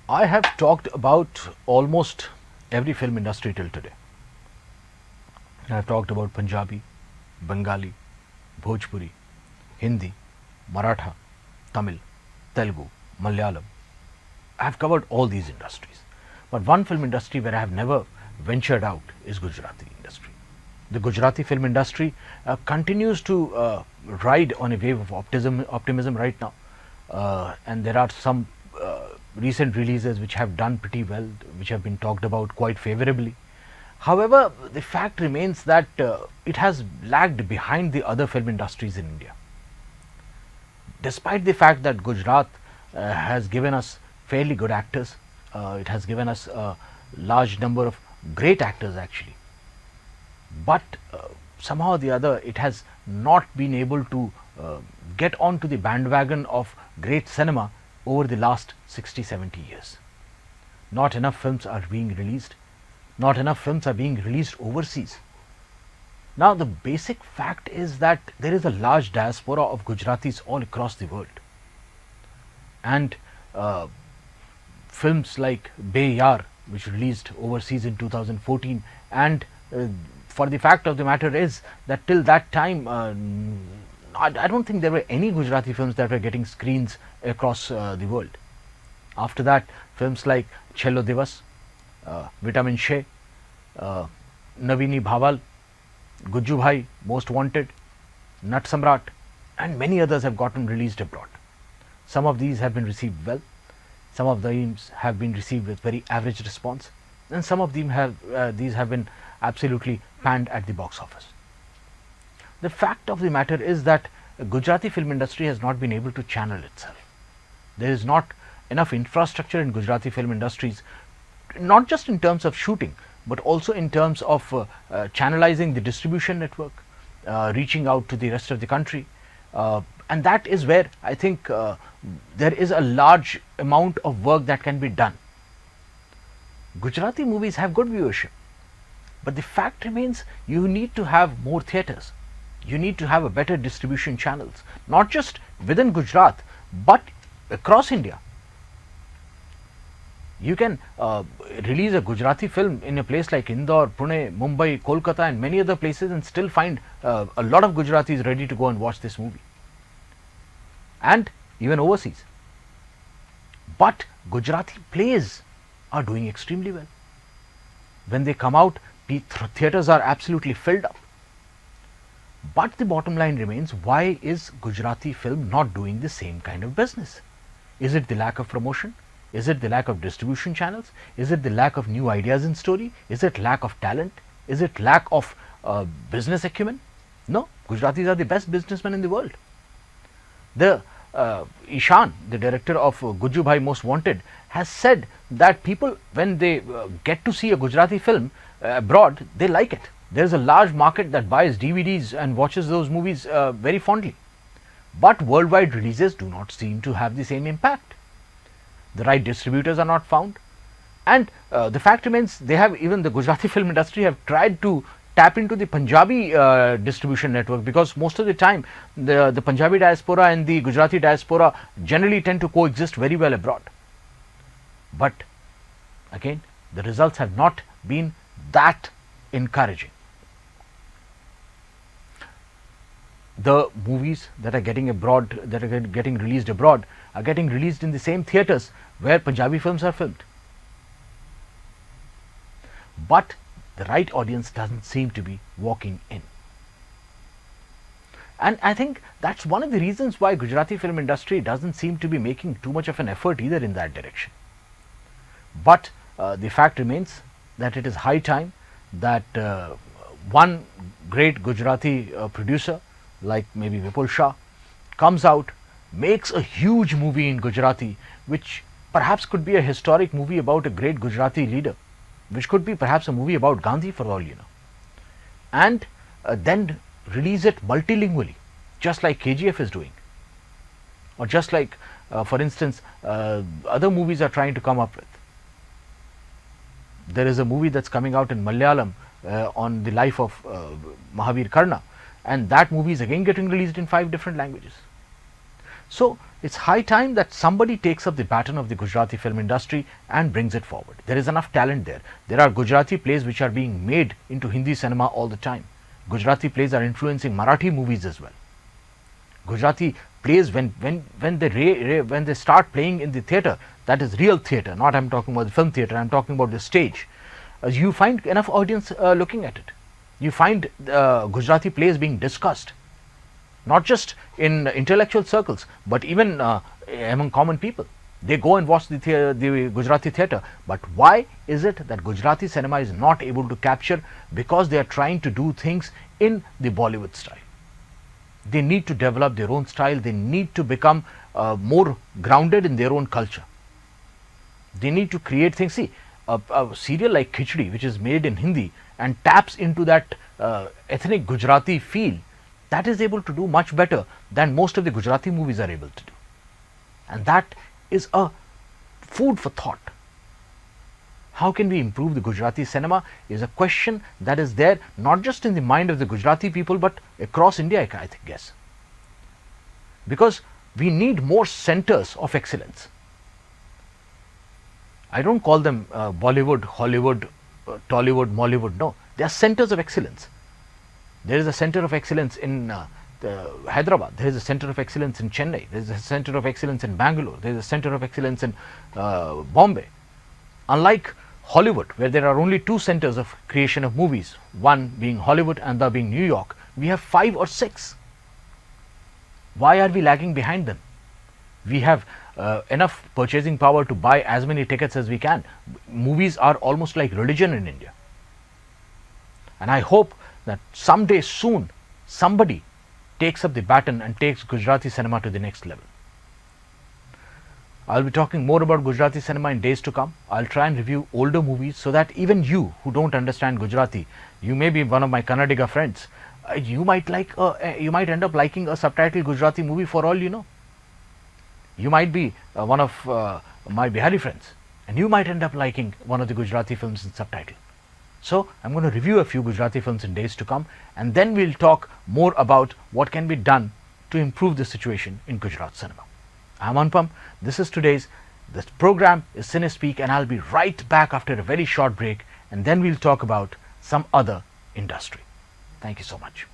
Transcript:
I have talked about almost every film industry till today. I have talked about Punjabi, Bengali, Bhojpuri, Hindi, Maratha, Tamil, Telugu, Malayalam. I have covered all these industries. But one film industry where I have never ventured out is Gujarati industry. The Gujarati film industry continues to ride on a wave of optimism right now, and there are some recent releases which have done pretty well, which have been talked about quite favorably. However, the fact remains that it has lagged behind the other film industries in India. Despite the fact that Gujarat has given us fairly good actors, it has given us a large number of great actors actually, but somehow or the other it has not been able to get onto the bandwagon of great cinema over the last 60-70 years. Not enough films are being released, not enough films are being released overseas. Now, the basic fact is that there is a large diaspora of Gujaratis all across the world, and films like Be Yar, which released overseas in 2014, and for the fact of the matter is that till that time, I don't think there were any Gujarati films that were getting screens across the world. After that, films like Chhello Divas, Vitamin She, Navini Bhaval, Gujju Bhai, Most Wanted, Nat Samrat, and many others have gotten released abroad. Some of these have been received well, some of these have been received with very average response, and some of them these have been absolutely panned at the box office. The fact of the matter is that Gujarati film industry has not been able to channel itself. There is not enough infrastructure in Gujarati film industries, not just in terms of shooting, but also in terms of channelizing the distribution network, reaching out to the rest of the country, and that is where I think there is a large amount of work that can be done. Gujarati movies have good viewership, but the fact remains you need to have more theatres, you need to have a better distribution channels, not just within Gujarat but across India. You can release a Gujarati film in a place like Indore, Pune, Mumbai, Kolkata, and many other places, and still find a lot of Gujaratis ready to go and watch this movie, and even overseas. But Gujarati plays are doing extremely well. When they come out, theatres are absolutely filled up. But the bottom line remains, why is Gujarati film not doing the same kind of business? Is it the lack of promotion? Is it the lack of distribution channels? Is it the lack of new ideas in story? Is it lack of talent? Is it lack of business acumen? No, Gujaratis are the best businessmen in the world. The Ishan, the director of Gujju Bhai Most Wanted, has said that people, when they get to see a Gujarati film abroad, they like it. There is a large market that buys DVDs and watches those movies very fondly. But worldwide releases do not seem to have the same impact. The right distributors are not found, and the fact remains, they have, even the Gujarati film industry have tried to tap into the Punjabi distribution network, because most of the time the Punjabi diaspora and the Gujarati diaspora generally tend to coexist very well abroad. But again, the results have not been that encouraging. The movies that are getting abroad, that are getting released abroad, are getting released in the same theatres where Punjabi films are filmed. But the right audience doesn't seem to be walking in. And I think that's one of the reasons why Gujarati film industry doesn't seem to be making too much of an effort either in that direction. But the fact remains that it is high time that one great Gujarati producer like maybe Vipul Shah comes out, makes a huge movie in Gujarati, which perhaps could be a historic movie about a great Gujarati leader, which could be perhaps a movie about Gandhi for all you know, and then release it multilingually, just like KGF is doing, or just like for instance other movies are trying to come up with. There is a movie that's coming out in Malayalam on the life of Mahavir Karna, and that movie is again getting released in 5 different languages. So it's high time that somebody takes up the baton of the Gujarati film industry and brings it forward. There is enough talent there. There are Gujarati plays which are being made into Hindi cinema all the time. Gujarati plays are influencing Marathi movies as well. Gujarati plays when they start playing in the theatre, that is real theatre, not I'm talking about the film theatre, I'm talking about the stage. You find enough audience looking at it. You find Gujarati plays being discussed, not just in intellectual circles, but even among common people. They go and watch the Gujarati theatre. But why is it that Gujarati cinema is not able to capture? Because they are trying to do things in the Bollywood style. They need to develop their own style. They need to become more grounded in their own culture. They need to create things. See, a serial like Khichdi, which is made in Hindi and taps into that ethnic Gujarati feel, that is able to do much better than most of the Gujarati movies are able to do. And that is a food for thought. How can we improve the Gujarati cinema is a question that is there not just in the mind of the Gujarati people but across India, I guess. Because we need more centers of excellence. I don't call them Bollywood, Hollywood, Tollywood, Mollywood. No, they are centers of excellence. There is a center of excellence in Hyderabad. There is a center of excellence in Chennai. There is a center of excellence in Bangalore. There is a center of excellence in Bombay. Unlike Hollywood, where there are only two centers of creation of movies, one being Hollywood and the other being New York, we have 5 or 6. Why are we lagging behind them? We have enough purchasing power to buy as many tickets as we can. Movies are almost like religion in India. And I hope that someday soon somebody takes up the baton and takes Gujarati cinema to the next level. I'll be talking more about Gujarati cinema in days to come. I'll try and review older movies so that even you who don't understand Gujarati, you may be one of my Kannadiga friends, you might end up liking a subtitled Gujarati movie for all you know. You might be one of my Bihari friends and you might end up liking one of the Gujarati films in subtitle. So I'm going to review a few Gujarati films in days to come, and then we'll talk more about what can be done to improve the situation in Gujarat cinema. I'm Anupam. This program is CineSpeak, and I'll be right back after a very short break, and then we'll talk about some other industry. Thank you so much.